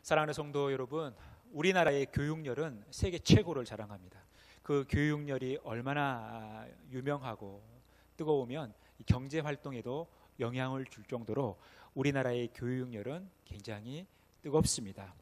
사랑하는 성도 여러분, 우리나라의 교육열은 세계 최고를 자랑합니다. 그 교육열이 얼마나 유명하고 뜨거우면 경제 활동에도 영향을 줄 정도로 우리나라의 교육열은 굉장히 뜨겁습니다.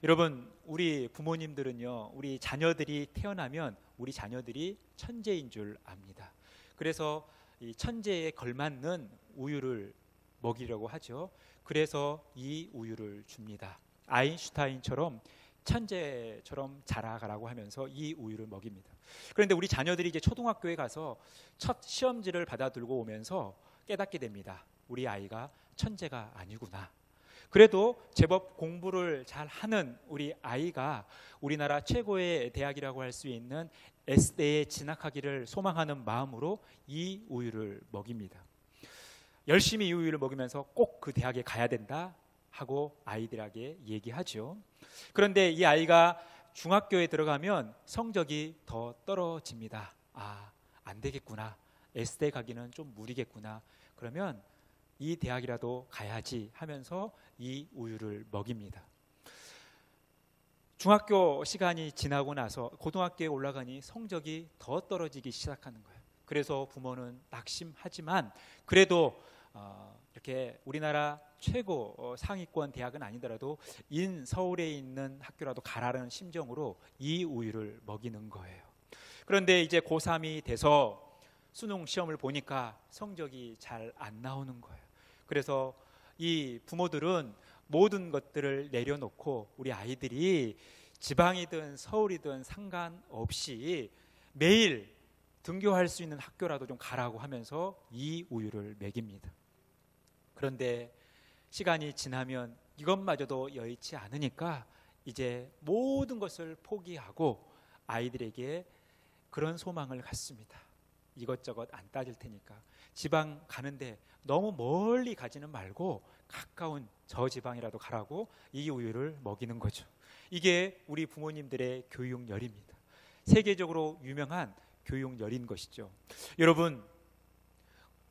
여러분, 우리 부모님들은요, 우리 자녀들이 태어나면 우리 자녀들이 천재인 줄 압니다. 그래서 이 천재에 걸맞는 우유를 먹이려고 하죠. 그래서 이 우유를 줍니다. 아인슈타인처럼 천재처럼 자라가라고 하면서 이 우유를 먹입니다. 그런데 우리 자녀들이 이제 초등학교에 가서 첫 시험지를 받아들고 오면서 깨닫게 됩니다. 우리 아이가 천재가 아니구나. 그래도 제법 공부를 잘 하는 우리 아이가 우리나라 최고의 대학이라고 할 수 있는 S대에 진학하기를 소망하는 마음으로 이 우유를 먹입니다. 열심히 이 우유를 먹으면서 꼭 그 대학에 가야 된다 하고 아이들에게 얘기하죠. 그런데 이 아이가 중학교에 들어가면 성적이 더 떨어집니다. 안 되겠구나. S대 가기는 좀 무리겠구나. 그러면 이 대학이라도 가야지 하면서 이 우유를 먹입니다. 중학교 시간이 지나고 나서 고등학교에 올라가니 성적이 더 떨어지기 시작하는 거예요. 그래서 부모는 낙심하지만 그래도 이렇게 우리나라 최고 상위권 대학은 아니더라도 서울에 있는 학교라도 가라는 심정으로 이 우유를 먹이는 거예요. 그런데 이제 고3이 돼서 수능 시험을 보니까 성적이 잘 안 나오는 거예요. 그래서 이 부모들은 모든 것들을 내려놓고 우리 아이들이 지방이든 서울이든 상관없이 매일 등교할 수 있는 학교라도 좀 가라고 하면서 이 우유를 먹입니다. 그런데 시간이 지나면 이것마저도 여의치 않으니까 이제 모든 것을 포기하고 아이들에게 그런 소망을 갖습니다. 이것저것 안 따질 테니까 지방 가는데 너무 멀리 가지는 말고 가까운 저지방이라도 가라고 이 우유를 먹이는 거죠. 이게 우리 부모님들의 교육열입니다. 세계적으로 유명한 교육열인 것이죠. 여러분,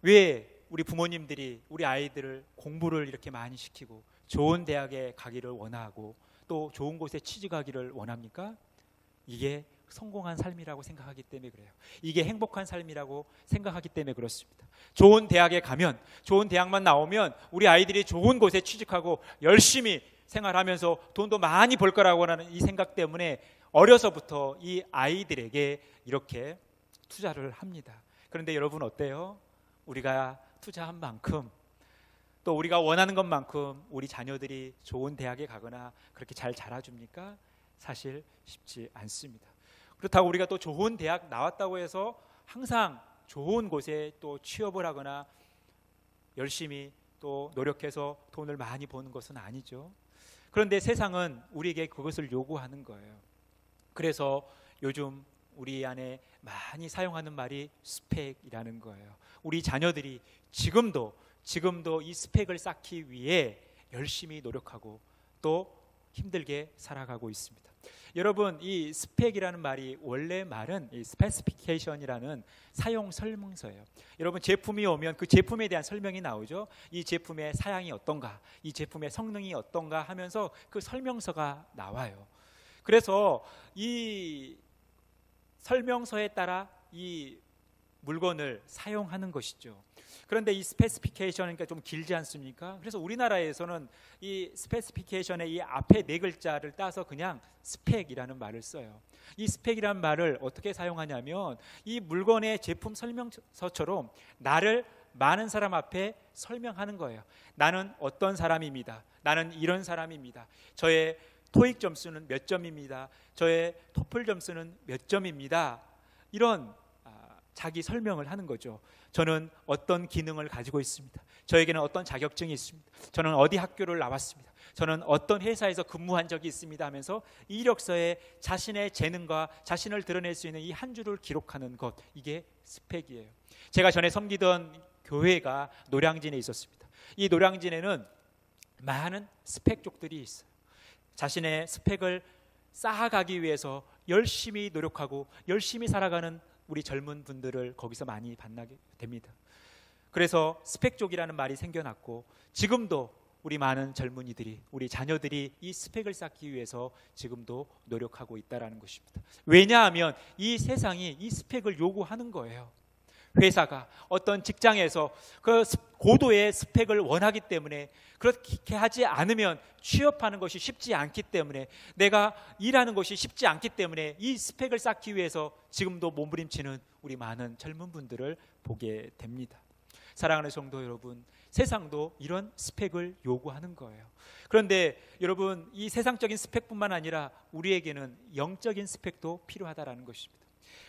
왜 우리 부모님들이 우리 아이들을 공부를 이렇게 많이 시키고 좋은 대학에 가기를 원하고 또 좋은 곳에 취직하기를 원합니까? 이게 성공한 삶이라고 생각하기 때문에 그래요. 이게 행복한 삶이라고 생각하기 때문에 그렇습니다. 좋은 대학에 가면, 좋은 대학만 나오면 우리 아이들이 좋은 곳에 취직하고 열심히 생활하면서 돈도 많이 벌 거라고 하는 이 생각 때문에 어려서부터 이 아이들에게 이렇게 투자를 합니다. 그런데 여러분 어때요? 우리가 투자한 만큼 또 우리가 원하는 것만큼 우리 자녀들이 좋은 대학에 가거나 그렇게 잘 자라줍니까? 사실 쉽지 않습니다. 그렇다고 우리가 또 좋은 대학 나왔다고 해서 항상 좋은 곳에 또 취업을 하거나 열심히 또 노력해서 돈을 많이 버는 것은 아니죠. 그런데 세상은 우리에게 그것을 요구하는 거예요. 그래서 요즘 우리 안에 많이 사용하는 말이 스펙이라는 거예요. 우리 자녀들이 지금도 이 스펙을 쌓기 위해 열심히 노력하고 또 힘들게 살아가고 있습니다. 여러분, 이 스펙이라는 말이 원래 말은 이 스페시피케이션이라는 사용 설명서예요. 여러분, 제품이 오면 그 제품에 대한 설명이 나오죠. 이 제품의 사양이 어떤가, 이 제품의 성능이 어떤가 하면서 그 설명서가 나와요. 그래서 이 설명서에 따라 이 물건을 사용하는 것이죠. 그런데 이 스페시피케이션은 그러니까 좀 길지 않습니까? 그래서 우리나라에서는 이 스페시피케이션의 이 앞에 네 글자를 따서 그냥 스펙이라는 말을 써요. 이 스펙이라는 말을 어떻게 사용하냐면 이 물건의 제품 설명서처럼 나를 많은 사람 앞에 설명하는 거예요. 나는 어떤 사람입니다. 나는 이런 사람입니다. 저의 토익 점수는 몇 점입니다. 저의 토플 점수는 몇 점입니다. 이런 자기 설명을 하는 거죠. 저는 어떤 기능을 가지고 있습니다. 저에게는 어떤 자격증이 있습니다. 저는 어디 학교를 나왔습니다. 저는 어떤 회사에서 근무한 적이 있습니다 하면서 이력서에 자신의 재능과 자신을 드러낼 수 있는 이 한 줄을 기록하는 것, 이게 스펙이에요. 제가 전에 섬기던 교회가 노량진에 있었습니다. 이 노량진에는 많은 스펙족들이 있어요. 자신의 스펙을 쌓아가기 위해서 열심히 노력하고 열심히 살아가는 우리 젊은 분들을 거기서 많이 만나게 됩니다. 그래서 스펙족이라는 말이 생겨났고 지금도 우리 많은 젊은이들이, 우리 자녀들이 이 스펙을 쌓기 위해서 지금도 노력하고 있다는 것입니다. 왜냐하면 이 세상이 이 스펙을 요구하는 거예요. 회사가, 어떤 직장에서 그 고도의 스펙을 원하기 때문에, 그렇게 하지 않으면 취업하는 것이 쉽지 않기 때문에, 내가 일하는 것이 쉽지 않기 때문에 이 스펙을 쌓기 위해서 지금도 몸부림치는 우리 많은 젊은 분들을 보게 됩니다. 사랑하는 성도 여러분, 세상도 이런 스펙을 요구하는 거예요. 그런데 여러분, 이 세상적인 스펙뿐만 아니라 우리에게는 영적인 스펙도 필요하다는 것입니다.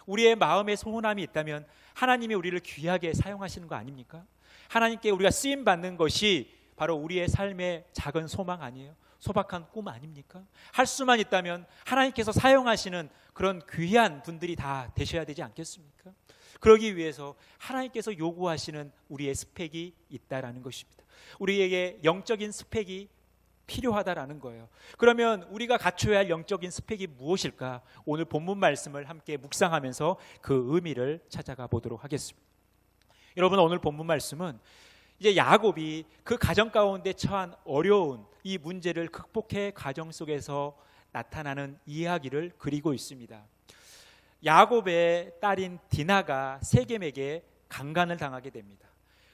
우리의 마음에 소원함이 있다면 하나님이 우리를 귀하게 사용하시는 거 아닙니까? 하나님께 우리가 쓰임받는 것이 바로 우리의 삶의 작은 소망 아니에요? 소박한 꿈 아닙니까? 할 수만 있다면 하나님께서 사용하시는 그런 귀한 분들이 다 되셔야 되지 않겠습니까? 그러기 위해서 하나님께서 요구하시는 우리의 스펙이 있다라는 것입니다. 우리에게 영적인 스펙이 필요하다라는 거예요. 그러면 우리가 갖춰야 할 영적인 스펙이 무엇일까? 오늘 본문 말씀을 함께 묵상하면서 그 의미를 찾아가 보도록 하겠습니다. 여러분, 오늘 본문 말씀은 이제 야곱이 그 가정 가운데 처한 어려운 이 문제를 극복해 가정 속에서 나타나는 이야기를 그리고 있습니다. 야곱의 딸인 디나가 세겜에게 강간을 당하게 됩니다.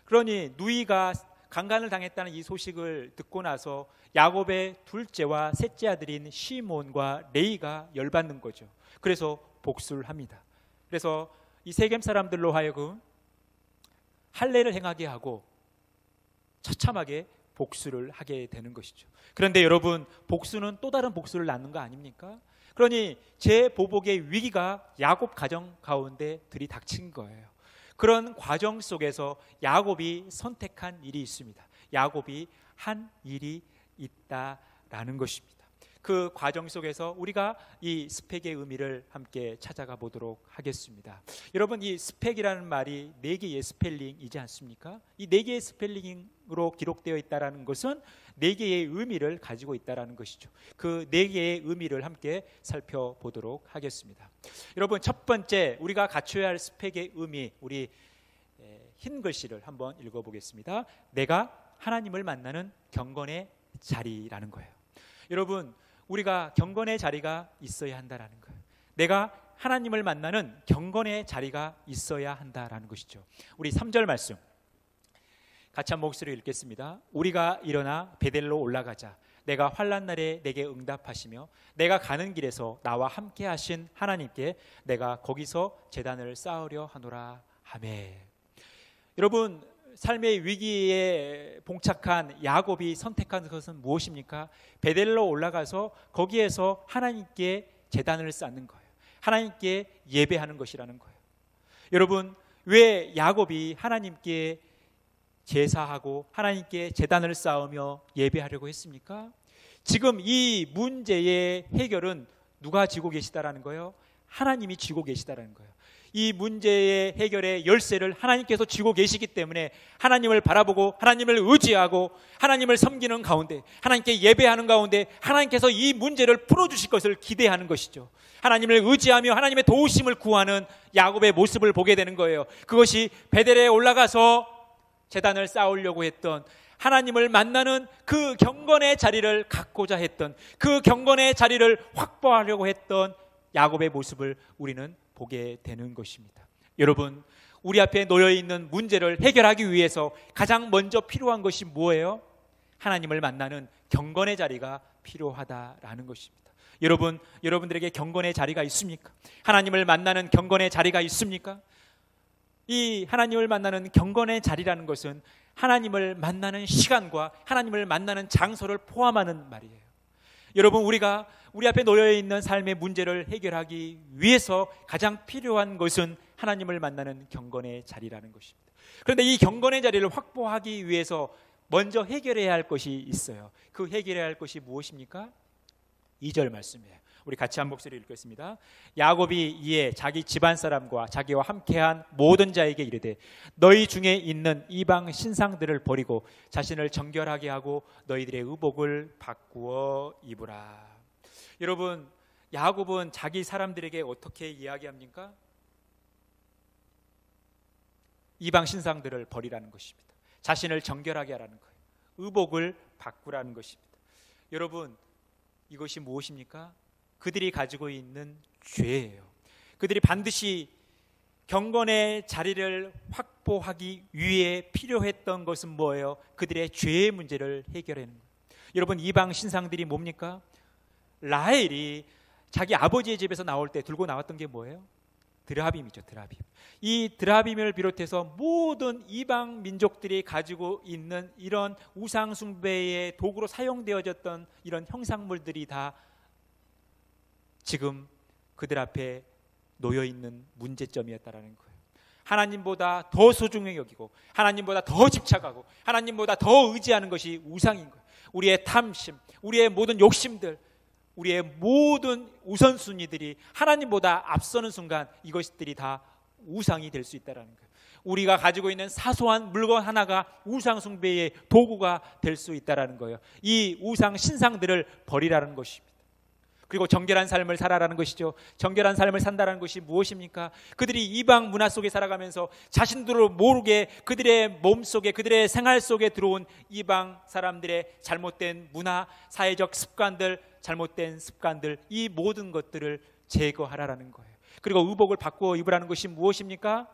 그러니 누이가 강간을 당했다는 이 소식을 듣고 나서 야곱의 둘째와 셋째 아들인 시몬과 레이가 열받는 거죠. 그래서 복수를 합니다. 그래서 이 세겜 사람들로 하여금 할례를 행하게 하고 처참하게 복수를 하게 되는 것이죠. 그런데 여러분, 복수는 또 다른 복수를 낳는 거 아닙니까? 그러니 재보복의 위기가 야곱 가정 가운데 들이닥친 거예요. 그런 과정 속에서 야곱이 선택한 일이 있습니다. 야곱이 한 일이 있다라는 것입니다. 그 과정 속에서 우리가 이 스펙의 의미를 함께 찾아가 보도록 하겠습니다. 여러분, 이 스펙이라는 말이 4개의 스펠링이지 않습니까? 이 4개의 스펠링으로 기록되어 있다는 것은 4개의 의미를 가지고 있다는 것이죠. 그 4개의 의미를 함께 살펴보도록 하겠습니다. 여러분, 첫 번째 우리가 갖춰야 할 스펙의 의미, 우리 흰 글씨를 한번 읽어보겠습니다. 내가 하나님을 만나는 경건의 자리라는 거예요. 여러분, 우리가 경건의 자리가 있어야 한다는 거예요. 내가 하나님을 만나는 경건의 자리가 있어야 한다는 것이죠. 우리 3절 말씀 같이 한 목소리로 읽겠습니다. 우리가 일어나 베델로 올라가자. 내가 환난 날에 내게 응답하시며 내가 가는 길에서 나와 함께 하신 하나님께 내가 거기서 제단을 쌓으려 하노라. 아멘. 여러분, 삶의 위기에 봉착한 야곱이 선택한 것은 무엇입니까? 베델로 올라가서 거기에서 하나님께 제단을 쌓는 거예요. 하나님께 예배하는 것이라는 거예요. 여러분, 왜 야곱이 하나님께 제사하고 하나님께 제단을 쌓으며 예배하려고 했습니까? 지금 이 문제의 해결은 누가 쥐고 계시다라는 거예요? 하나님이 쥐고 계시다라는 거예요. 이 문제의 해결의 열쇠를 하나님께서 쥐고 계시기 때문에 하나님을 바라보고 하나님을 의지하고 하나님을 섬기는 가운데, 하나님께 예배하는 가운데 하나님께서 이 문제를 풀어주실 것을 기대하는 것이죠. 하나님을 의지하며 하나님의 도우심을 구하는 야곱의 모습을 보게 되는 거예요. 그것이 베델에 올라가서 제단을 쌓으려고 했던, 하나님을 만나는 그 경건의 자리를 갖고자 했던, 그 경건의 자리를 확보하려고 했던 야곱의 모습을 우리는 보게 되는 것입니다. 여러분, 우리 앞에 놓여있는 문제를 해결하기 위해서 가장 먼저 필요한 것이 뭐예요? 하나님을 만나는 경건의 자리가 필요하다라는 것입니다. 여러분, 여러분들에게 경건의 자리가 있습니까? 하나님을 만나는 경건의 자리가 있습니까? 이 하나님을 만나는 경건의 자리라는 것은 하나님을 만나는 시간과 하나님을 만나는 장소를 포함하는 말이에요. 여러분, 우리가 우리 앞에 놓여있는 삶의 문제를 해결하기 위해서 가장 필요한 것은 하나님을 만나는 경건의 자리라는 것입니다. 그런데 이 경건의 자리를 확보하기 위해서 먼저 해결해야 할 것이 있어요. 그 해결해야 할 것이 무엇입니까? 2절 말씀이에요. 우리 같이 한 목소리 읽겠습니다. 야곱이 이에 자기 집안 사람과 자기와 함께한 모든 자에게 이르되 너희 중에 있는 이방 신상들을 버리고 자신을 정결하게 하고 너희들의 의복을 바꾸어 입으라. 여러분, 야곱은 자기 사람들에게 어떻게 이야기합니까? 이방 신상들을 버리라는 것입니다. 자신을 정결하게 하라는 거예요. 의복을 바꾸라는 것입니다. 여러분, 이것이 무엇입니까? 그들이 가지고 있는 죄예요. 그들이 반드시 경건의 자리를 확보하기 위해 필요했던 것은 뭐예요? 그들의 죄의 문제를 해결하는 거예요. 여러분, 이방 신상들이 뭡니까? 라헬이 자기 아버지의 집에서 나올 때 들고 나왔던 게 뭐예요? 드라빔이죠. 드라빔. 이 드라빔을 비롯해서 모든 이방 민족들이 가지고 있는 이런 우상 숭배의 도구로 사용되어졌던 이런 형상물들이 다 지금 그들 앞에 놓여 있는 문제점이었다라는 거예요. 하나님보다 더 소중히 여기고 하나님보다 더 집착하고 하나님보다 더 의지하는 것이 우상인 거예요. 우리의 탐심, 우리의 모든 욕심들, 우리의 모든 우선순위들이 하나님보다 앞서는 순간 이것들이 다 우상이 될 수 있다는 거예요. 우리가 가지고 있는 사소한 물건 하나가 우상 숭배의 도구가 될 수 있다는 거예요. 이 우상 신상들을 버리라는 것입니다. 그리고 정결한 삶을 살아라는 것이죠. 정결한 삶을 산다는 것이 무엇입니까? 그들이 이방 문화 속에 살아가면서 자신들을 모르게 그들의 몸속에, 그들의 생활 속에 들어온 이방 사람들의 잘못된 문화, 사회적 습관들, 잘못된 습관들, 이 모든 것들을 제거하라는 거예요. 그리고 의복을 바꾸어 입으라는 것이 무엇입니까?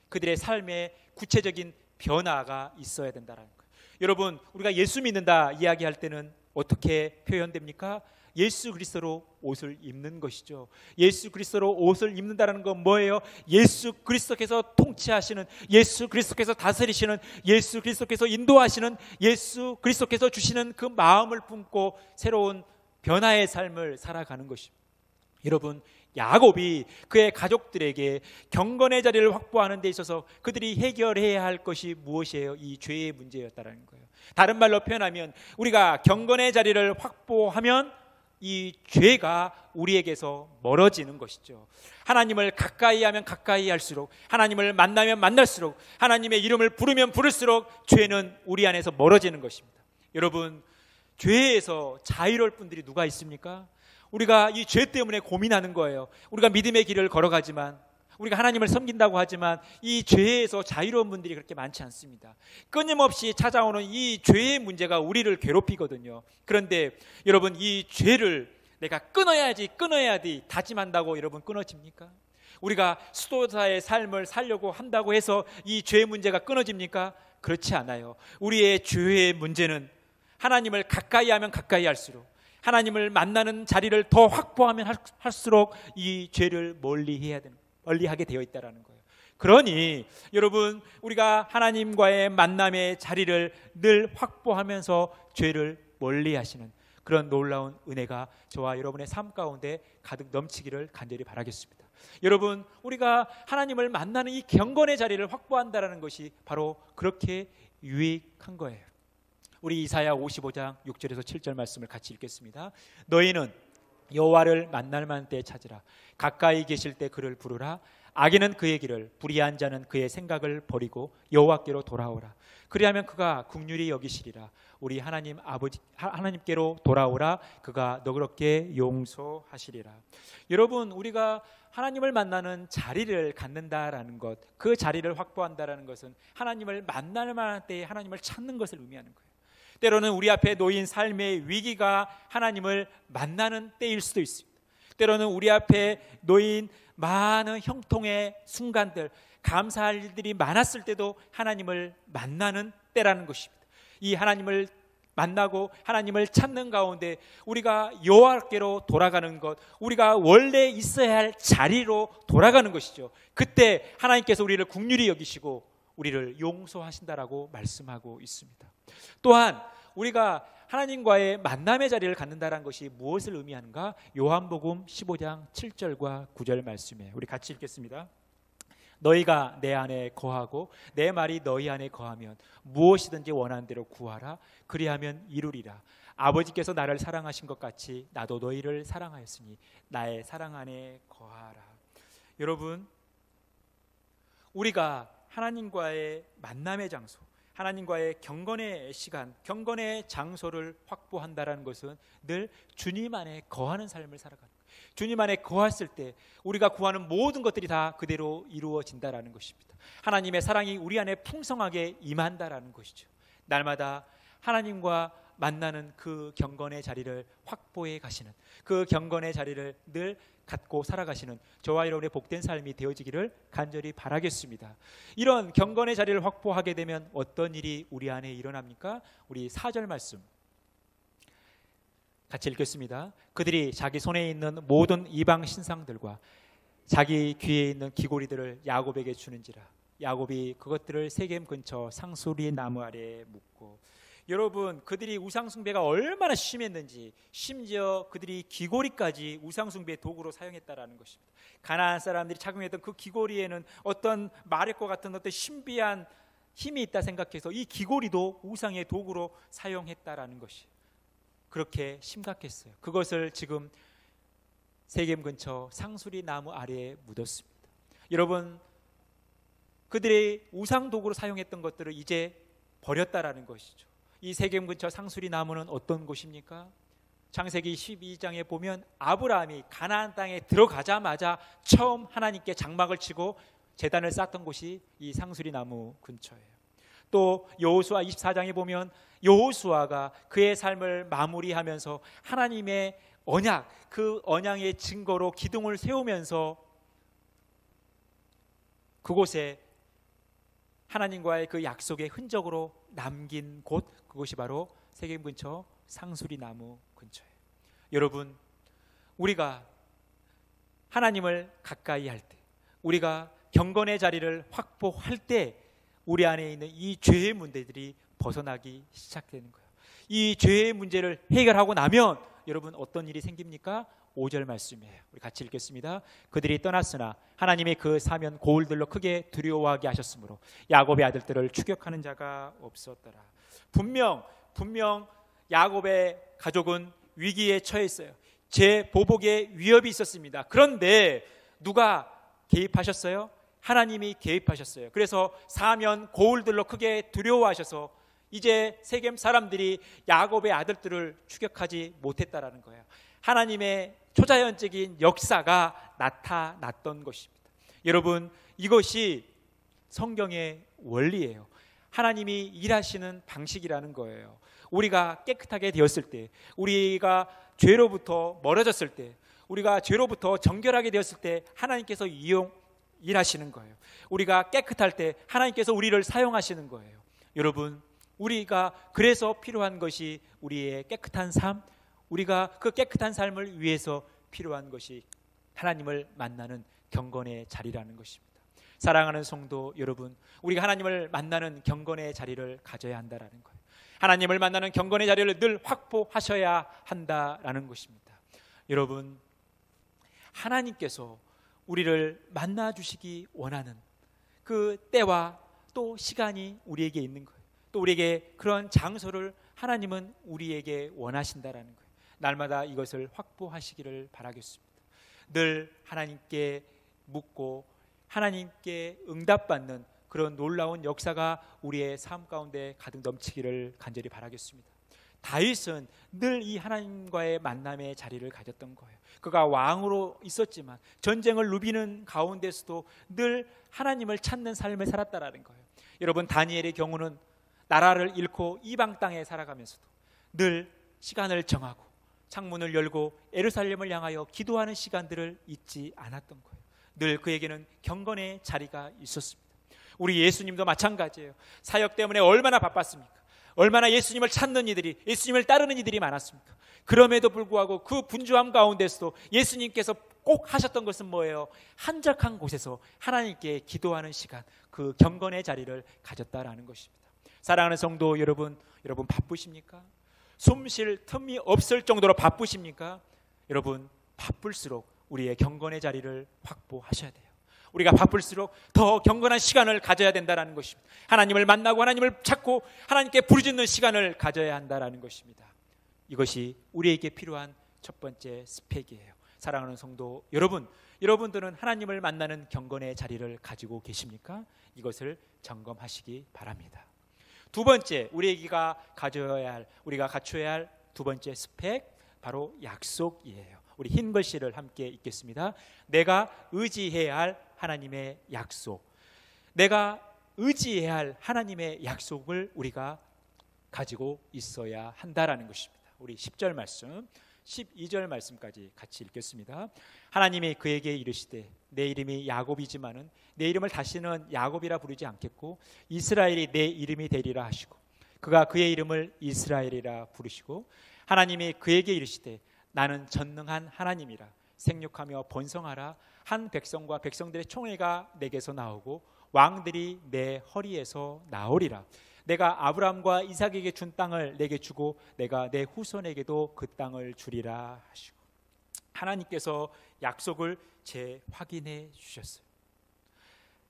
그들의 삶에 구체적인 변화가 있어야 된다는 거예요. 여러분, 우리가 예수 믿는다 이야기할 때는 어떻게 표현됩니까? 예수 그리스도로 옷을 입는 것이죠. 예수 그리스도로 옷을 입는다는 건 뭐예요? 예수 그리스도께서 통치하시는, 예수 그리스도께서 다스리시는, 예수 그리스도께서 인도하시는, 예수 그리스도께서 주시는 그 마음을 품고 새로운 변화의 삶을 살아가는 것입니다. 여러분, 야곱이 그의 가족들에게 경건의 자리를 확보하는 데 있어서 그들이 해결해야 할 것이 무엇이에요? 이 죄의 문제였다는 거예요. 다른 말로 표현하면 우리가 경건의 자리를 확보하면 이 죄가 우리에게서 멀어지는 것이죠. 하나님을 가까이 하면 가까이 할수록, 하나님을 만나면 만날수록, 하나님의 이름을 부르면 부를수록 죄는 우리 안에서 멀어지는 것입니다. 여러분, 죄에서 자유로울 분들이 누가 있습니까? 우리가 이 죄 때문에 고민하는 거예요. 우리가 믿음의 길을 걸어가지만, 우리가 하나님을 섬긴다고 하지만 이 죄에서 자유로운 분들이 그렇게 많지 않습니다. 끊임없이 찾아오는 이 죄의 문제가 우리를 괴롭히거든요. 그런데 여러분, 이 죄를 내가 끊어야지 다짐한다고 여러분 끊어집니까? 우리가 수도사의 삶을 살려고 한다고 해서 이 죄의 문제가 끊어집니까? 그렇지 않아요. 우리의 죄의 문제는 하나님을 가까이 하면 가까이 할수록, 하나님을 만나는 자리를 더 확보하면 할수록 이 죄를 멀리하게 되어 있다는 거예요. 그러니 여러분, 우리가 하나님과의 만남의 자리를 늘 확보하면서 죄를 멀리하시는 그런 놀라운 은혜가 저와 여러분의 삶 가운데 가득 넘치기를 간절히 바라겠습니다. 여러분, 우리가 하나님을 만나는 이 경건의 자리를 확보한다는 것이 바로 그렇게 유익한 거예요. 우리 이사야 55장 6절에서 7절 말씀을 같이 읽겠습니다. 너희는 여호와를 만날 만한 때에 찾으라. 가까이 계실 때 그를 부르라. 악인은 그의 길을, 불의한 자는 그의 생각을 버리고 여호와께로 돌아오라. 그리하면 그가 긍휼히 여기시리라. 우리 하나님 아버지 하나님께로 돌아오라. 그가 너그럽게 용서하시리라. 여러분, 우리가 하나님을 만나는 자리를 갖는다라는 것, 그 자리를 확보한다라는 것은 하나님을 만날 만한 때에 하나님을 찾는 것을 의미하는 거예요. 때로는 우리 앞에 놓인 삶의 위기가 하나님을 만나는 때일 수도 있습니다. 때로는 우리 앞에 놓인 많은 형통의 순간들, 감사할 일들이 많았을 때도 하나님을 만나는 때라는 것입니다. 이 하나님을 만나고 하나님을 찾는 가운데 우리가 여호와께로 돌아가는 것, 우리가 원래 있어야 할 자리로 돌아가는 것이죠. 그때 하나님께서 우리를 긍휼히 여기시고 우리를 용서하신다라고 말씀하고 있습니다. 또한 우리가 하나님과의 만남의 자리를 갖는다는 것이 무엇을 의미하는가? 요한복음 15장 7절과 9절 말씀이에요. 우리 같이 읽겠습니다. 너희가 내 안에 거하고 내 말이 너희 안에 거하면 무엇이든지 원하는 대로 구하라. 그리하면 이루리라. 아버지께서 나를 사랑하신 것 같이 나도 너희를 사랑하였으니 나의 사랑 안에 거하라. 여러분, 우리가 하나님과의 만남의 장소, 하나님과의 경건의 시간, 경건의 장소를 확보한다는 것은 늘 주님 안에 거하는 삶을 살아가는 거예요. 주님 안에 거했을 때 우리가 구하는 모든 것들이 다 그대로 이루어진다는 것입니다. 하나님의 사랑이 우리 안에 풍성하게 임한다는 것이죠. 날마다 하나님과 만나는 그 경건의 자리를 확보해 가시는, 그 경건의 자리를 늘 갖고 살아가시는 저와 여러분의 복된 삶이 되어지기를 간절히 바라겠습니다. 이런 경건의 자리를 확보하게 되면 어떤 일이 우리 안에 일어납니까? 우리 4절 말씀 같이 읽겠습니다. 그들이 자기 손에 있는 모든 이방 신상들과 자기 귀에 있는 귀고리들을 야곱에게 주는지라. 야곱이 그것들을 세겜 근처 상수리 나무 아래에 묻고. 여러분, 그들이 우상숭배가 얼마나 심했는지, 심지어 그들이 귀고리까지 우상숭배의 도구로 사용했다라는 것입니다. 가나안 사람들이 착용했던 그 귀고리에는 어떤 마력과 같은 어떤 신비한 힘이 있다 생각해서 이 귀고리도 우상의 도구로 사용했다라는 것이 그렇게 심각했어요. 그것을 지금 세겜 근처 상수리 나무 아래에 묻었습니다. 여러분, 그들의 우상 도구로 사용했던 것들을 이제 버렸다라는 것이죠. 이 세겜 근처 상수리 나무는 어떤 곳입니까? 창세기 12장에 보면 아브라함이 가나안 땅에 들어가자마자 처음 하나님께 장막을 치고 제단을 쌓던 곳이 이 상수리 나무 근처예요. 또 여호수아 24장에 보면 여호수아가 그의 삶을 마무리하면서 하나님의 언약, 그 언약의 증거로 기둥을 세우면서 그곳에 하나님과의 그 약속의 흔적으로 남긴 곳, 그것이 바로 세겜 근처 상수리 나무 근처예요. 여러분, 우리가 하나님을 가까이 할 때, 우리가 경건의 자리를 확보할 때 우리 안에 있는 이 죄의 문제들이 벗어나기 시작되는 거예요. 이 죄의 문제를 해결하고 나면 여러분 어떤 일이 생깁니까? 5절 말씀이에요. 우리 같이 읽겠습니다. 그들이 떠났으나 하나님이 그 사면 고울들로 크게 두려워하게 하셨으므로 야곱의 아들들을 추격하는 자가 없었더라. 분명 야곱의 가족은 위기에 처해 있어요. 재보복의 위협이 있었습니다. 그런데 누가 개입하셨어요? 하나님이 개입하셨어요. 그래서 사면 고울들로 크게 두려워하셔서 이제 세겜 사람들이 야곱의 아들들을 추격하지 못했다라는 거예요. 하나님의 초자연적인 역사가 나타났던 것입니다. 여러분, 이것이 성경의 원리예요. 하나님이 일하시는 방식이라는 거예요. 우리가 깨끗하게 되었을 때, 우리가 죄로부터 멀어졌을 때, 우리가 죄로부터 정결하게 되었을 때 하나님께서 일하시는 거예요. 우리가 깨끗할 때 하나님께서 우리를 사용하시는 거예요. 여러분, 우리가 그래서 필요한 것이 우리의 깨끗한 삶, 우리가 그 깨끗한 삶을 위해서 필요한 것이 하나님을 만나는 경건의 자리라는 것입니다. 사랑하는 성도 여러분, 우리가 하나님을 만나는 경건의 자리를 가져야 한다라는 거예요. 하나님을 만나는 경건의 자리를 늘 확보하셔야 한다라는 것입니다. 여러분, 하나님께서 우리를 만나 주시기 원하는 그 때와 또 시간이 우리에게 있는 거예요. 또 우리에게 그런 장소를 하나님은 우리에게 원하신다라는 거예요. 날마다 이것을 확보하시기를 바라겠습니다. 늘 하나님께 묻고 하나님께 응답받는 그런 놀라운 역사가 우리의 삶 가운데 가득 넘치기를 간절히 바라겠습니다. 다윗은 늘 이 하나님과의 만남의 자리를 가졌던 거예요. 그가 왕으로 있었지만 전쟁을 누비는 가운데서도 늘 하나님을 찾는 삶을 살았다라는 거예요. 여러분, 다니엘의 경우는 나라를 잃고 이방 땅에 살아가면서도 늘 시간을 정하고 창문을 열고 예루살렘을 향하여 기도하는 시간들을 잊지 않았던 거예요. 늘 그에게는 경건의 자리가 있었습니다. 우리 예수님도 마찬가지예요. 사역 때문에 얼마나 바빴습니까? 얼마나 예수님을 찾는 이들이, 예수님을 따르는 이들이 많았습니까? 그럼에도 불구하고 그 분주함 가운데서도 예수님께서 꼭 하셨던 것은 뭐예요? 한적한 곳에서 하나님께 기도하는 시간, 그 경건의 자리를 가졌다라는 것입니다. 사랑하는 성도 여러분, 여러분 바쁘십니까? 숨 쉴 틈이 없을 정도로 바쁘십니까? 여러분, 바쁠수록 우리의 경건의 자리를 확보하셔야 돼요. 우리가 바쁠수록 더 경건한 시간을 가져야 된다는 것입니다. 하나님을 만나고 하나님을 찾고 하나님께 부르짖는 시간을 가져야 한다는 것입니다. 이것이 우리에게 필요한 첫 번째 스펙이에요. 사랑하는 성도 여러분, 여러분들은 하나님을 만나는 경건의 자리를 가지고 계십니까? 이것을 점검하시기 바랍니다. 두 번째, 우리가 갖춰야 할 두 번째 스펙, 바로 약속이에요. 우리 흰 글씨를 함께 읽겠습니다. 내가 의지해야 할 하나님의 약속. 내가 의지해야 할 하나님의 약속을 우리가 가지고 있어야 한다라는 것입니다. 우리 10절 말씀, 12절 말씀까지 같이 읽겠습니다. 하나님이 그에게 이르시되 내 이름이 야곱이지만은 내 이름을 다시는 야곱이라 부르지 않겠고 이스라엘이 내 이름이 되리라 하시고 그가 그의 이름을 이스라엘이라 부르시고 하나님이 그에게 이르시되 나는 전능한 하나님이라 생육하며 번성하라 한 백성과 백성들의 총회가 내게서 나오고 왕들이 내 허리에서 나오리라. 내가 아브라함과 이삭에게 준 땅을 내게 주고 내가 내 후손에게도 그 땅을 주리라 하시고 하나님께서 약속을 재확인해 주셨어요.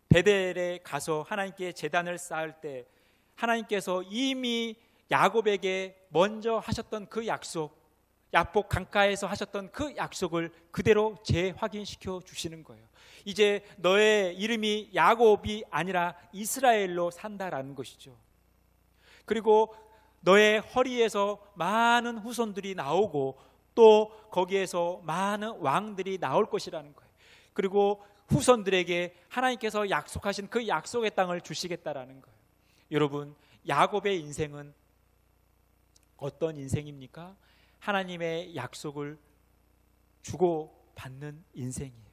베델에 가서 하나님께 제단을 쌓을 때 하나님께서 이미 야곱에게 먼저 하셨던 그 약속, 야복 강가에서 하셨던 그 약속을 그대로 재확인시켜 주시는 거예요. 이제 너의 이름이 야곱이 아니라 이스라엘로 산다라는 것이죠. 그리고 너의 허리에서 많은 후손들이 나오고 또 거기에서 많은 왕들이 나올 것이라는 거예요. 그리고 후손들에게 하나님께서 약속하신 그 약속의 땅을 주시겠다라는 거예요. 여러분, 야곱의 인생은 어떤 인생입니까? 하나님의 약속을 주고받는 인생이에요.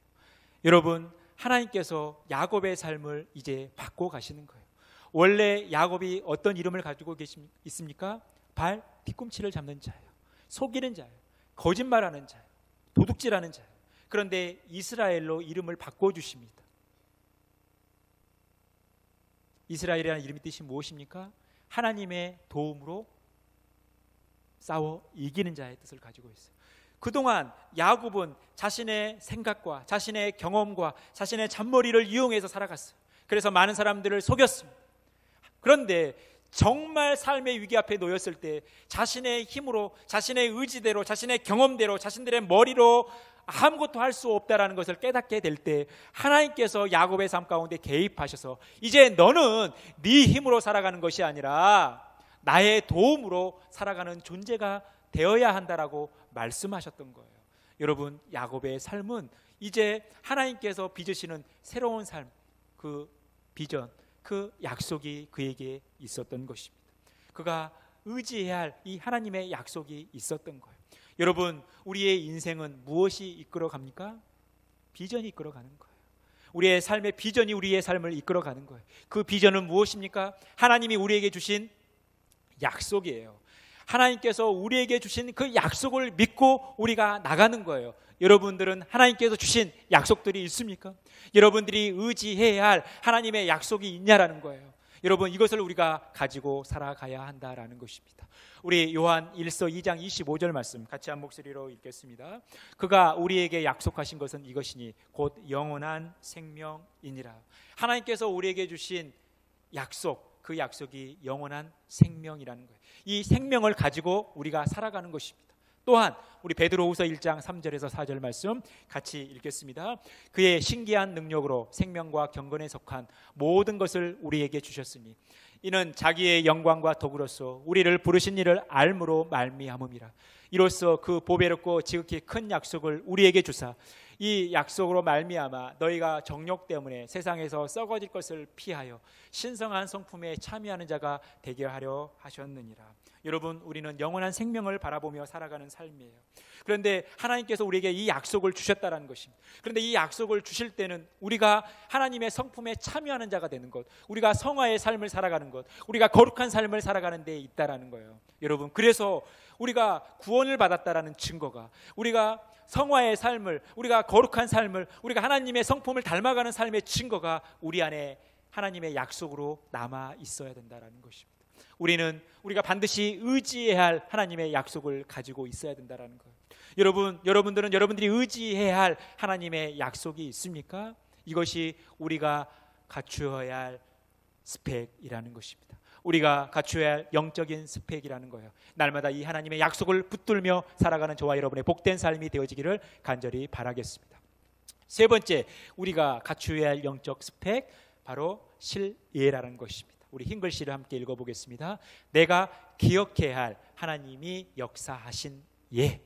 여러분, 하나님께서 야곱의 삶을 이제 바꿔 가시는 거예요. 원래 야곱이 어떤 이름을 가지고 있습니까? 발 뒤꿈치를 잡는 자예요. 속이는 자예요. 거짓말하는 자예요. 도둑질하는 자예요. 그런데 이스라엘로 이름을 바꿔주십니다. 이스라엘이라는 이름의 뜻이 무엇입니까? 하나님의 도움으로 싸워 이기는 자의 뜻을 가지고 있어요. 그동안 야곱은 자신의 생각과 자신의 경험과 자신의 잔머리를 이용해서 살아갔어요. 그래서 많은 사람들을 속였습니다. 그런데 정말 삶의 위기 앞에 놓였을 때 자신의 힘으로, 자신의 의지대로, 자신의 경험대로, 자신들의 머리로 아무것도 할 수 없다라는 것을 깨닫게 될 때 하나님께서 야곱의 삶 가운데 개입하셔서 이제 너는 네 힘으로 살아가는 것이 아니라 나의 도움으로 살아가는 존재가 되어야 한다라고 말씀하셨던 거예요. 여러분, 야곱의 삶은 이제 하나님께서 빚으시는 새로운 삶, 그 비전, 그 약속이 그에게 있었던 것입니다. 그가 의지해야 할 이 하나님의 약속이 있었던 거예요. 여러분, 우리의 인생은 무엇이 이끌어갑니까? 비전이 이끌어가는 거예요. 우리의 삶의 비전이 우리의 삶을 이끌어가는 거예요. 그 비전은 무엇입니까? 하나님이 우리에게 주신 약속이에요. 하나님께서 우리에게 주신 그 약속을 믿고 우리가 나가는 거예요. 여러분들은 하나님께서 주신 약속들이 있습니까? 여러분들이 의지해야 할 하나님의 약속이 있냐라는 거예요. 여러분, 이것을 우리가 가지고 살아가야 한다라는 것입니다. 우리 요한 1서 2장 25절 말씀 같이 한 목소리로 읽겠습니다. 그가 우리에게 약속하신 것은 이것이니 곧 영원한 생명이니라. 하나님께서 우리에게 주신 약속, 그 약속이 영원한 생명이라는 거예요. 이 생명을 가지고 우리가 살아가는 것입니다. 또한 우리 베드로후서 1장 3절에서 4절 말씀 같이 읽겠습니다. 그의 신기한 능력으로 생명과 경건에 속한 모든 것을 우리에게 주셨으니 이는 자기의 영광과 덕으로서 우리를 부르신 이를 알므로 말미암음이라. 이로써 그 보배롭고 지극히 큰 약속을 우리에게 주사 이 약속으로 말미암아 너희가 정욕 때문에 세상에서 썩어질 것을 피하여 신성한 성품에 참여하는 자가 되게 하려 하셨느니라. 여러분, 우리는 영원한 생명을 바라보며 살아가는 삶이에요. 그런데 하나님께서 우리에게 이 약속을 주셨다는 것입니다. 그런데 이 약속을 주실 때는 우리가 하나님의 성품에 참여하는 자가 되는 것, 우리가 성화의 삶을 살아가는 것, 우리가 거룩한 삶을 살아가는 데 있다라는 거예요. 여러분, 그래서 우리가 구원을 받았다라는 증거가, 우리가 성화의 삶을, 우리가 거룩한 삶을, 우리가 하나님의 성품을 닮아가는 삶의 증거가 우리 안에 하나님의 약속으로 남아 있어야 된다라는 것입니다. 우리가 반드시 의지해야 할 하나님의 약속을 가지고 있어야 된다라는 거예요. 여러분들은 여러분들이 의지해야 할 하나님의 약속이 있습니까? 이것이 우리가 갖추어야 할 스펙이라는 것입니다. 우리가 갖추어야 할 영적인 스펙이라는 거예요. 날마다 이 하나님의 약속을 붙들며 살아가는 저와 여러분의 복된 삶이 되어지기를 간절히 바라겠습니다. 세 번째, 우리가 갖추어야 할 영적 스펙, 바로 실예라는 것입니다. 우리 흰 글씨를 함께 읽어보겠습니다. 내가 기억해야 할 하나님이 역사하신 예.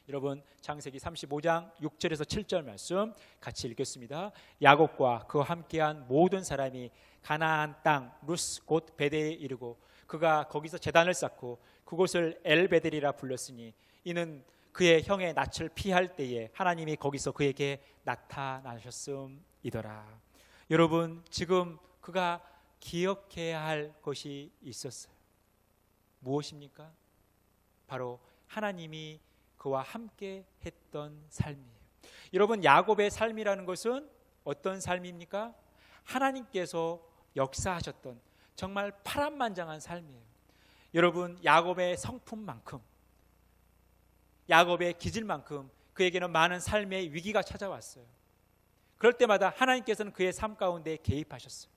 여러분, 창세기 35장 6절에서 7절 말씀 같이 읽겠습니다. 야곱과 그와 함께한 모든 사람이 가나안 땅 루스 곧 베델에 이르고 그가 거기서 제단을 쌓고 그곳을 엘베델이라 불렀으니 이는 그의 형의 낯을 피할 때에 하나님이 거기서 그에게 나타나셨음이더라. 여러분, 지금 그가 기억해야 할 것이 있었어요. 무엇입니까? 바로 하나님이 그와 함께 했던 삶이에요. 여러분, 야곱의 삶이라는 것은 어떤 삶입니까? 하나님께서 역사하셨던 정말 파란만장한 삶이에요. 여러분, 야곱의 성품만큼, 야곱의 기질만큼 그에게는 많은 삶의 위기가 찾아왔어요. 그럴 때마다 하나님께서는 그의 삶 가운데 개입하셨어요.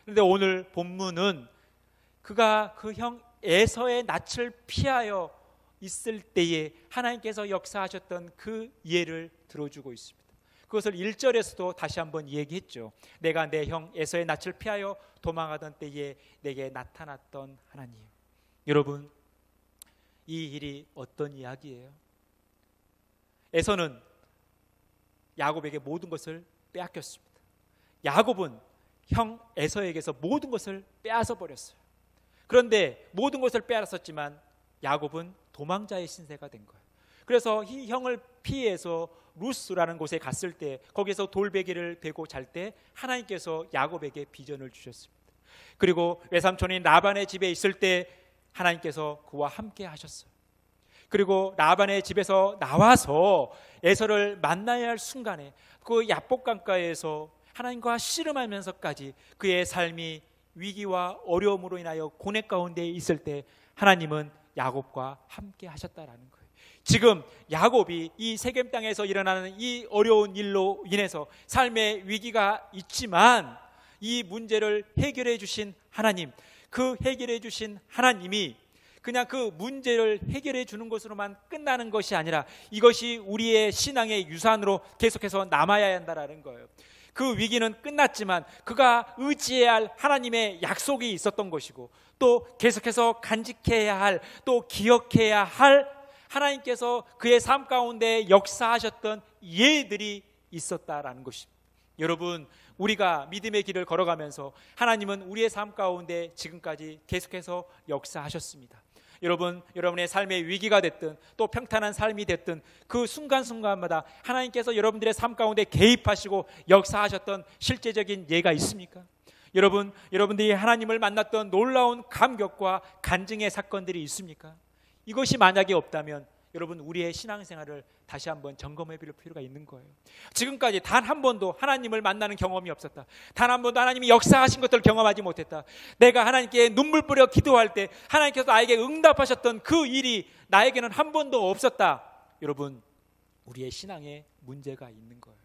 그런데 오늘 본문은 그가 그 형 에서의 낯을 피하여 있을 때에 하나님께서 역사하셨던 그 예를 들어주고 있습니다. 그것을 1절에서도 다시 한번 얘기했죠. 내가 내 형 에서의 낯을 피하여 도망하던 때에 내게 나타났던 하나님. 여러분, 이 일이 어떤 이야기예요? 에서는 야곱에게 모든 것을 빼앗겼습니다. 야곱은 형 에서에게서 모든 것을 빼앗아 버렸어요. 그런데 모든 것을 빼앗았지만 야곱은 도망자의 신세가 된 거예요. 그래서 이 형을 피해서 루스라는 곳에 갔을 때 거기서 돌베개를 베고 잘 때 하나님께서 야곱에게 비전을 주셨습니다. 그리고 외삼촌인 라반의 집에 있을 때 하나님께서 그와 함께 하셨어요. 그리고 라반의 집에서 나와서 에서를 만나야 할 순간에 그 야복강가에서 하나님과 씨름하면서까지 그의 삶이 위기와 어려움으로 인하여 고뇌 가운데 있을 때 하나님은 야곱과 함께 하셨다라는 거예요. 지금 야곱이 이 세겜 땅에서 일어나는 이 어려운 일로 인해서 삶의 위기가 있지만 이 문제를 해결해 주신 하나님, 그 해결해 주신 하나님이 그냥 그 문제를 해결해 주는 것으로만 끝나는 것이 아니라 이것이 우리의 신앙의 유산으로 계속해서 남아야 한다라는 거예요. 그 위기는 끝났지만 그가 의지해야 할 하나님의 약속이 있었던 것이고 또 계속해서 간직해야 할, 또 기억해야 할 하나님께서 그의 삶 가운데 역사하셨던 예들이 있었다라는 것입니다. 여러분, 우리가 믿음의 길을 걸어가면서 하나님은 우리의 삶 가운데 지금까지 계속해서 역사하셨습니다. 여러분, 여러분의 삶의 위기가 됐든 또 평탄한 삶이 됐든 그 순간순간마다 하나님께서 여러분들의 삶 가운데 개입하시고 역사하셨던 실제적인 예가 있습니까? 여러분, 여러분들이 하나님을 만났던 놀라운 감격과 간증의 사건들이 있습니까? 이것이 만약에 없다면 여러분, 우리의 신앙생활을 다시 한번 점검해 볼 필요가 있는 거예요. 지금까지 단 한 번도 하나님을 만나는 경험이 없었다. 단 한 번도 하나님이 역사하신 것들을 경험하지 못했다. 내가 하나님께 눈물 뿌려 기도할 때 하나님께서 나에게 응답하셨던 그 일이 나에게는 한 번도 없었다. 여러분, 우리의 신앙에 문제가 있는 거예요.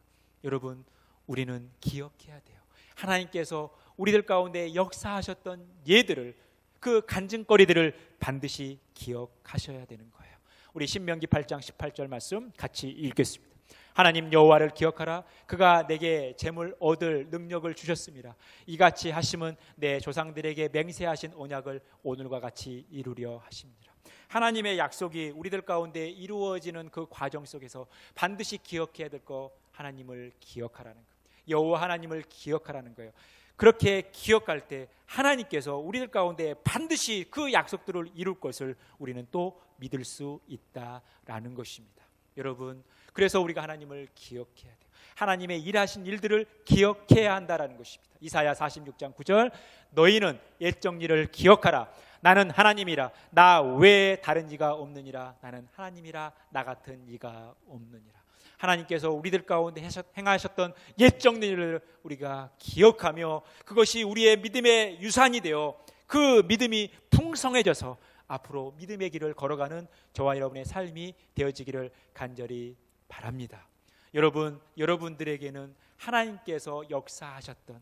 여러분, 우리는 기억해야 돼요. 하나님께서 우리들 가운데 역사하셨던 예들을, 그 간증거리들을 반드시 기억하셔야 되는 거예요. 우리 신명기 8장 18절 말씀 같이 읽겠습니다. 하나님 여호와를 기억하라. 그가 내게 재물 얻을 능력을 주셨습니다. 이같이 하심은 내 조상들에게 맹세하신 언약을 오늘과 같이 이루려 하십니다. 하나님의 약속이 우리들 가운데 이루어지는 그 과정 속에서 반드시 기억해야 될 거, 하나님을 기억하라는 거예요. 여호와 하나님을 기억하라는 거예요. 그렇게 기억할 때 하나님께서 우리들 가운데 반드시 그 약속들을 이룰 것을 우리는 또 믿을 수 있다라는 것입니다. 여러분, 그래서 우리가 하나님을 기억해야 돼요. 하나님의 일하신 일들을 기억해야 한다라는 것입니다. 이사야 46장 9절, 너희는 옛 정리를 기억하라. 나는 하나님이라. 나 외에 다른 이가 없느니라. 나는 하나님이라. 나 같은 이가 없느니라. 하나님께서 우리들 가운데 행하셨던 옛 정리를 우리가 기억하며 그것이 우리의 믿음의 유산이 되어 그 믿음이 풍성해져서 앞으로 믿음의 길을 걸어가는 저와 여러분의 삶이 되어지기를 간절히 바랍니다. 여러분, 여러분들에게는 하나님께서 역사하셨던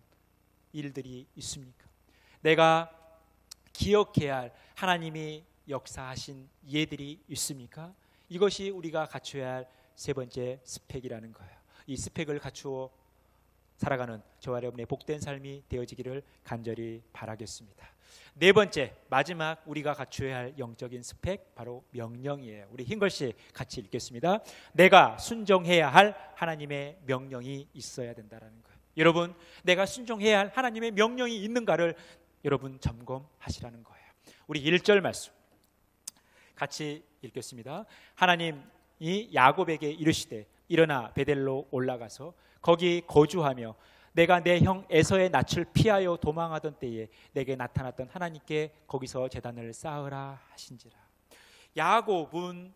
일들이 있습니까? 내가 기억해야 할 하나님이 역사하신 예들이 있습니까? 이것이 우리가 갖춰야 할 세 번째 스펙이라는 거예요. 이 스펙을 갖추어 살아가는 저와 여러분의 복된 삶이 되어지기를 간절히 바라겠습니다. 네 번째, 마지막 우리가 갖춰야 할 영적인 스펙, 바로 명령이에요. 우리 흰글씨 같이 읽겠습니다. 내가 순종해야 할 하나님의 명령이 있어야 된다는 거예요. 여러분, 내가 순종해야 할 하나님의 명령이 있는가를 여러분 점검하시라는 거예요. 우리 1절 말씀 같이 읽겠습니다. 하나님이 야곱에게 이르시되 일어나 베델로 올라가서 거기 거주하며 내가 내 형 에서의 낯을 피하여 도망하던 때에 내게 나타났던 하나님께 거기서 제단을 쌓으라 하신지라. 야곱은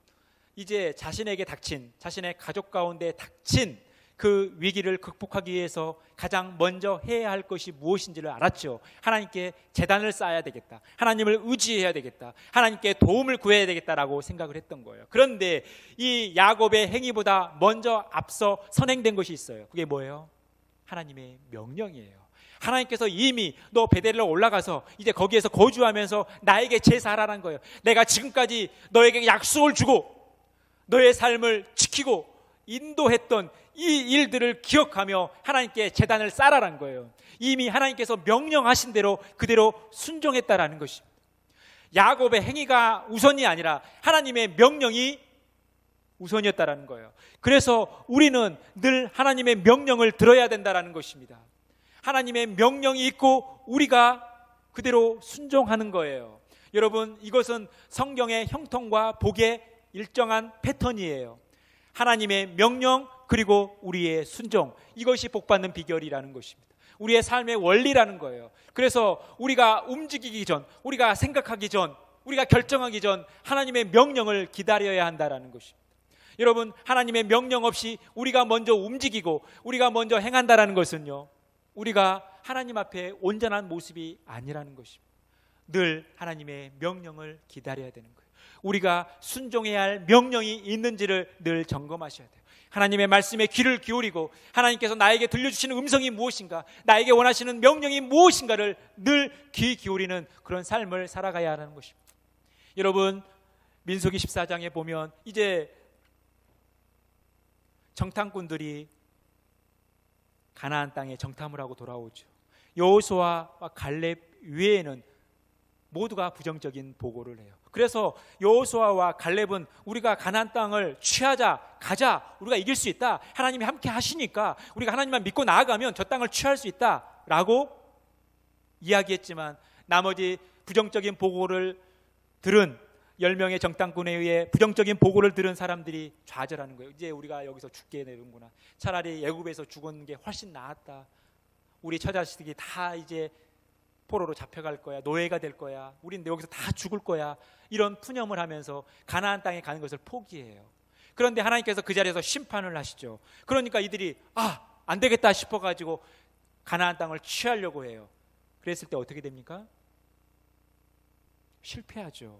이제 자신에게 닥친, 자신의 가족 가운데 닥친 그 위기를 극복하기 위해서 가장 먼저 해야 할 것이 무엇인지를 알았죠. 하나님께 제단을 쌓아야 되겠다, 하나님을 의지해야 되겠다, 하나님께 도움을 구해야 되겠다라고 생각을 했던 거예요. 그런데 이 야곱의 행위보다 먼저 앞서 선행된 것이 있어요. 그게 뭐예요? 하나님의 명령이에요. 하나님께서 이미 너 베델로 올라가서 이제 거기에서 거주하면서 나에게 제사하라는 거예요. 내가 지금까지 너에게 약속을 주고 너의 삶을 지키고 인도했던 이 일들을 기억하며 하나님께 제단을 쌓아라는 거예요. 이미 하나님께서 명령하신 대로 그대로 순종했다라는 것입니다. 야곱의 행위가 우선이 아니라 하나님의 명령이 우선이었다라는 거예요. 그래서 우리는 늘 하나님의 명령을 들어야 된다라는 것입니다. 하나님의 명령이 있고 우리가 그대로 순종하는 거예요. 여러분, 이것은 성경의 형통과 복의 일정한 패턴이에요. 하나님의 명령 그리고 우리의 순종, 이것이 복받는 비결이라는 것입니다. 우리의 삶의 원리라는 거예요. 그래서 우리가 움직이기 전, 우리가 생각하기 전, 우리가 결정하기 전 하나님의 명령을 기다려야 한다는 것입니다. 여러분, 하나님의 명령 없이 우리가 먼저 움직이고 우리가 먼저 행한다는 것은요, 우리가 하나님 앞에 온전한 모습이 아니라는 것입니다. 늘 하나님의 명령을 기다려야 되는 거예요. 우리가 순종해야 할 명령이 있는지를 늘 점검하셔야 돼요. 하나님의 말씀에 귀를 기울이고 하나님께서 나에게 들려주시는 음성이 무엇인가, 나에게 원하시는 명령이 무엇인가를 늘 귀 기울이는 그런 삶을 살아가야 하는 것입니다. 여러분, 민수기 14장에 보면 이제 정탐꾼들이 가나안 땅에 정탐을 하고 돌아오죠. 여호수아와 갈렙 외에는 모두가 부정적인 보고를 해요. 그래서 여호수아와 갈렙은 우리가 가나안 땅을 취하자, 가자, 우리가 이길 수 있다, 하나님이 함께 하시니까 우리가 하나님만 믿고 나아가면 저 땅을 취할 수 있다라고 이야기했지만 나머지 부정적인 보고를 들은 10명의 정탐꾼에 의해 부정적인 보고를 들은 사람들이 좌절하는 거예요. 이제 우리가 여기서 죽게 되는구나, 차라리 애굽에서 죽은 게 훨씬 나았다, 우리 처자식이 다 이제 포로로 잡혀갈 거야, 노예가 될 거야, 우린 여기서 다 죽을 거야, 이런 푸념을 하면서 가나안 땅에 가는 것을 포기해요. 그런데 하나님께서 그 자리에서 심판을 하시죠. 그러니까 이들이 안 되겠다 싶어가지고 가나안 땅을 취하려고 해요. 그랬을 때 어떻게 됩니까? 실패하죠.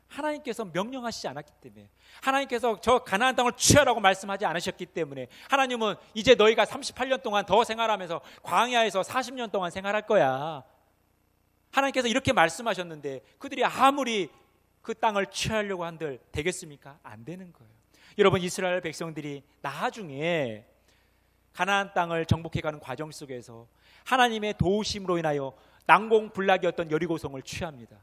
하나님께서 명령하시지 않았기 때문에, 하나님께서 저 가나안 땅을 취하라고 말씀하지 않으셨기 때문에, 하나님은 이제 너희가 38년 동안 더 생활하면서 광야에서 40년 동안 생활할 거야, 하나님께서 이렇게 말씀하셨는데 그들이 아무리 그 땅을 취하려고 한들 되겠습니까? 안 되는 거예요. 여러분, 이스라엘 백성들이 나중에 가나안 땅을 정복해가는 과정 속에서 하나님의 도우심으로 인하여 난공불락이었던 여리고성을 취합니다.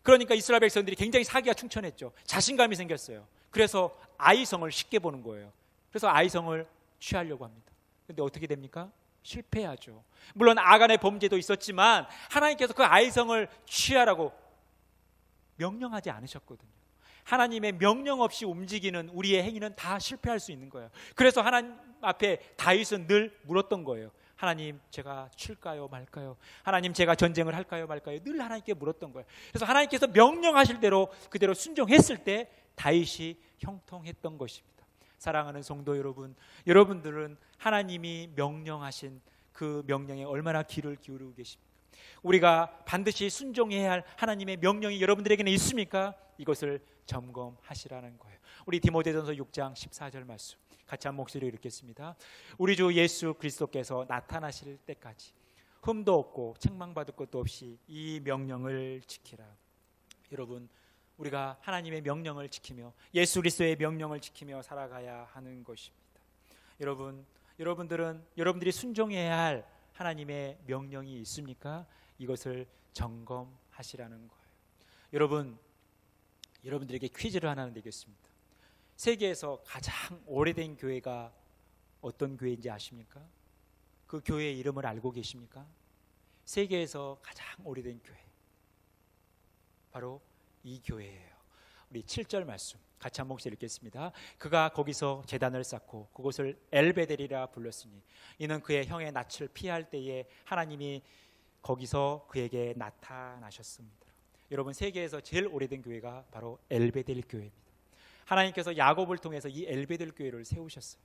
그러니까 이스라엘 백성들이 굉장히 사기가 충천했죠. 자신감이 생겼어요. 그래서 아이성을 쉽게 보는 거예요. 그래서 아이성을 취하려고 합니다. 그런데 어떻게 됩니까? 실패하죠. 물론 아간의 범죄도 있었지만 하나님께서 그 아이성을 취하라고 명령하지 않으셨거든요. 하나님의 명령 없이 움직이는 우리의 행위는 다 실패할 수 있는 거예요. 그래서 하나님 앞에 다윗은 늘 물었던 거예요. 하나님, 제가 칠까요 말까요? 하나님, 제가 전쟁을 할까요 말까요? 늘 하나님께 물었던 거예요. 그래서 하나님께서 명령하실 대로 그대로 순종했을 때 다윗이 형통했던 것입니다. 사랑하는 성도 여러분, 여러분들은 하나님이 명령하신 그 명령에 얼마나 귀를 기울이고 계십니까? 우리가 반드시 순종해야 할 하나님의 명령이 여러분들에게는 있습니까? 이것을 점검하시라는 거예요. 우리 디모데전서 6장 14절 말씀 같이 한 목소리로 읽겠습니다. 우리 주 예수 그리스도께서 나타나실 때까지 흠도 없고 책망받을 것도 없이 이 명령을 지키라. 여러분, 우리가 하나님의 명령을 지키며 예수 그리스도의 명령을 지키며 살아가야 하는 것입니다. 여러분들은 여러분들이 순종해야 할 하나님의 명령이 있습니까? 이것을 점검하시라는 거예요. 여러분들에게 퀴즈를 하나 내겠습니다. 세계에서 가장 오래된 교회가 어떤 교회인지 아십니까? 그 교회의 이름을 알고 계십니까? 세계에서 가장 오래된 교회, 바로 이 교회예요. 우리 7절 말씀 같이 한 목소리 읽겠습니다. 그가 거기서 제단을 쌓고 그곳을 엘베델이라 불렀으니 이는 그의 형의 낯을 피할 때에 하나님이 거기서 그에게 나타나셨습니다. 여러분, 세계에서 제일 오래된 교회가 바로 엘베델 교회입니다. 하나님께서 야곱을 통해서 이 엘베델 교회를 세우셨어요.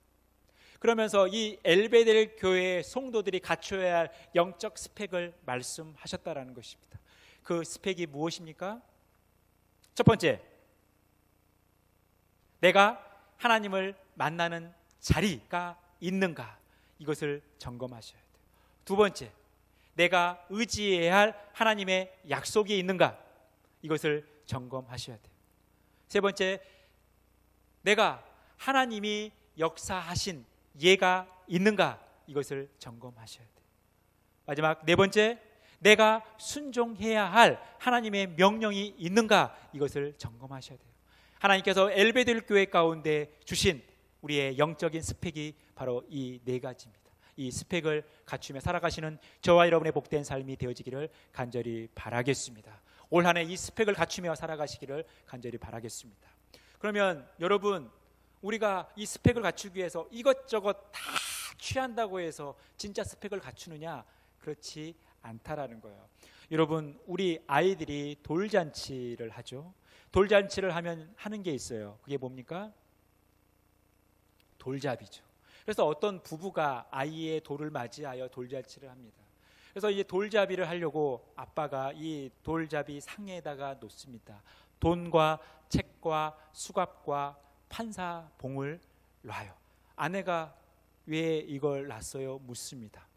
그러면서 이 엘베델 교회의 성도들이 갖춰야 할 영적 스펙을 말씀하셨다라는 것입니다. 그 스펙이 무엇입니까? 첫 번째, 내가 하나님을 만나는 자리가 있는가, 이것을 점검하셔야 돼요. 두 번째, 내가 의지해야 할 하나님의 약속이 있는가, 이것을 점검하셔야 돼요. 세 번째, 내가 하나님이 역사하신 예가 있는가, 이것을 점검하셔야 돼요. 마지막 네 번째, 내가 순종해야 할 하나님의 명령이 있는가, 이것을 점검하셔야 돼요. 하나님께서 엘베델 교회 가운데 주신 우리의 영적인 스펙이 바로 이 네 가지입니다. 이 스펙을 갖추며 살아가시는 저와 여러분의 복된 삶이 되어지기를 간절히 바라겠습니다. 올 한 해 이 스펙을 갖추며 살아가시기를 간절히 바라겠습니다. 그러면 여러분, 우리가 이 스펙을 갖추기 위해서 이것저것 다 취한다고 해서 진짜 스펙을 갖추느냐? 그렇지 않다라는 거예요. 여러분, 우리 아이들이 돌잔치를 하죠. 돌잔치를 하면 하는 게 있어요. 그게 뭡니까? 돌잡이죠. 그래서 어떤 부부가 아이의 돌을 맞이하여 돌잔치를 합니다. 그래서 이제 돌잡이를 하려고 아빠가 이 돌잡이 상에다가 놓습니다. 돈과 책과 수갑과 판사봉을 놔요. 아내가 왜 이걸 놨어요? 묻습니다.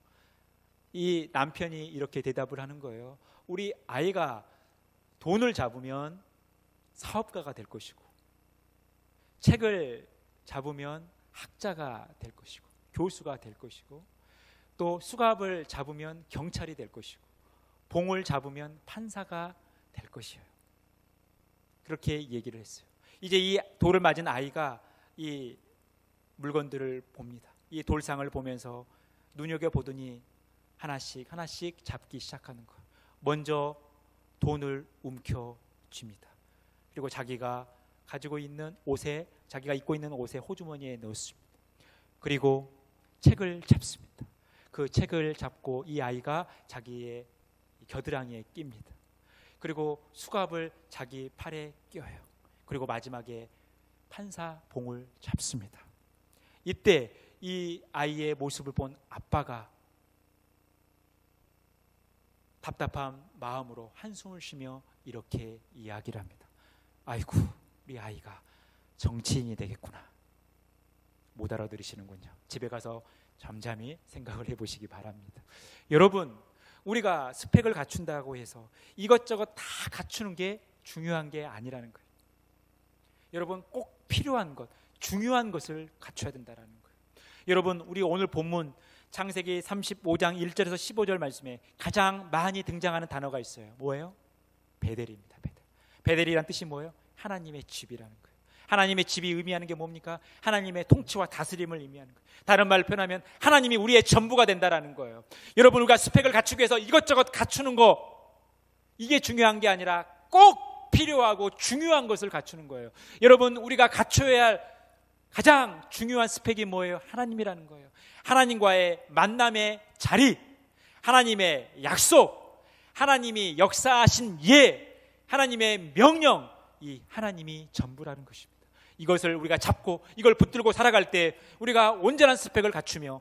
이 남편이 이렇게 대답을 하는 거예요. 우리 아이가 돈을 잡으면 사업가가 될 것이고, 책을 잡으면 학자가 될 것이고, 교수가 될 것이고, 또 수갑을 잡으면 경찰이 될 것이고, 봉을 잡으면 판사가 될 것이에요. 그렇게 얘기를 했어요. 이제 이 돌을 맞은 아이가 이 물건들을 봅니다. 이 돌상을 보면서 눈여겨보더니 하나씩 하나씩 잡기 시작하는 거예요. 먼저 돈을 움켜쥡니다. 그리고 자기가 가지고 있는 옷에, 자기가 입고 있는 옷에 호주머니에 넣습니다. 그리고 책을 잡습니다. 그 책을 잡고 이 아이가 자기의 겨드랑이에 낍니다. 그리고 수갑을 자기 팔에 껴요. 그리고 마지막에 판사봉을 잡습니다. 이때 이 아이의 모습을 본 아빠가 답답한 마음으로 한숨을 쉬며 이렇게 이야기를 합니다. 아이고, 우리 아이가 정치인이 되겠구나. 못 알아들으시는군요. 집에 가서 잠잠히 생각을 해보시기 바랍니다. 여러분, 우리가 스펙을 갖춘다고 해서 이것저것 다 갖추는 게 중요한 게 아니라는 거예요. 여러분, 꼭 필요한 것, 중요한 것을 갖춰야 된다는 거예요. 여러분, 우리 오늘 본문 창세기 35장 1절에서 15절 말씀에 가장 많이 등장하는 단어가 있어요. 뭐예요? 베델입니다. 베델. 베델이란 뜻이 뭐예요? 하나님의 집이라는 거예요. 하나님의 집이 의미하는 게 뭡니까? 하나님의 통치와 다스림을 의미하는 거예요. 다른 말로 표현하면 하나님이 우리의 전부가 된다라는 거예요. 여러분, 우리가 스펙을 갖추기 위해서 이것저것 갖추는 거, 이게 중요한 게 아니라 꼭 필요하고 중요한 것을 갖추는 거예요. 여러분, 우리가 갖춰야 할 가장 중요한 스펙이 뭐예요? 하나님이라는 거예요. 하나님과의 만남의 자리, 하나님의 약속, 하나님이 역사하신 예, 하나님의 명령, 이 하나님이 전부라는 것입니다. 이것을 우리가 잡고 이걸 붙들고 살아갈 때 우리가 온전한 스펙을 갖추며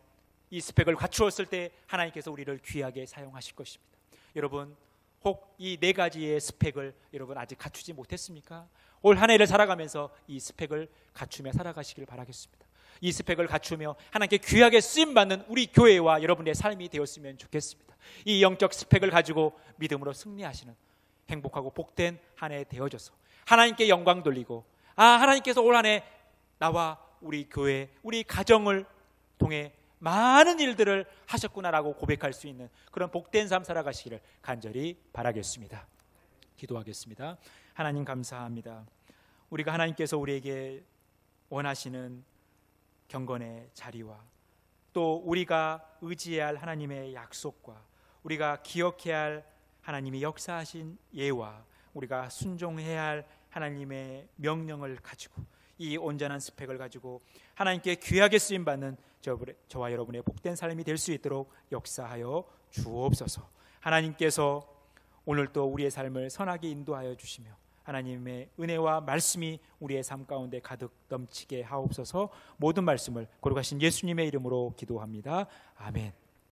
이 스펙을 갖추었을 때 하나님께서 우리를 귀하게 사용하실 것입니다. 여러분, 혹 이 네 가지의 스펙을 여러분 아직 갖추지 못했습니까? 올 한 해를 살아가면서 이 스펙을 갖추며 살아가시길 바라겠습니다. 이 스펙을 갖추며 하나님께 귀하게 쓰임받는 우리 교회와 여러분의 삶이 되었으면 좋겠습니다. 이 영적 스펙을 가지고 믿음으로 승리하시는 행복하고 복된 한 해 되어져서 하나님께 영광 돌리고, 하나님께서 올 한 해 나와 우리 교회, 우리 가정을 통해 많은 일들을 하셨구나라고 고백할 수 있는 그런 복된 삶 살아가시기를 간절히 바라겠습니다. 기도하겠습니다. 하나님, 감사합니다. 우리가 하나님께서 우리에게 원하시는 경건의 자리와 또 우리가 의지해야 할 하나님의 약속과 우리가 기억해야 할 하나님이 역사하신 예와 우리가 순종해야 할 하나님의 명령을 가지고 이 온전한 스펙을 가지고 하나님께 귀하게 쓰임받는 저와 여러분의 복된 삶이 될 수 있도록 역사하여 주옵소서. 하나님께서 오늘도 우리의 삶을 선하게 인도하여 주시며 하나님의 은혜와 말씀이 우리의 삶 가운데 가득 넘치게 하옵소서. 모든 말씀을 거룩하신 예수님의 이름으로 기도합니다. 아멘.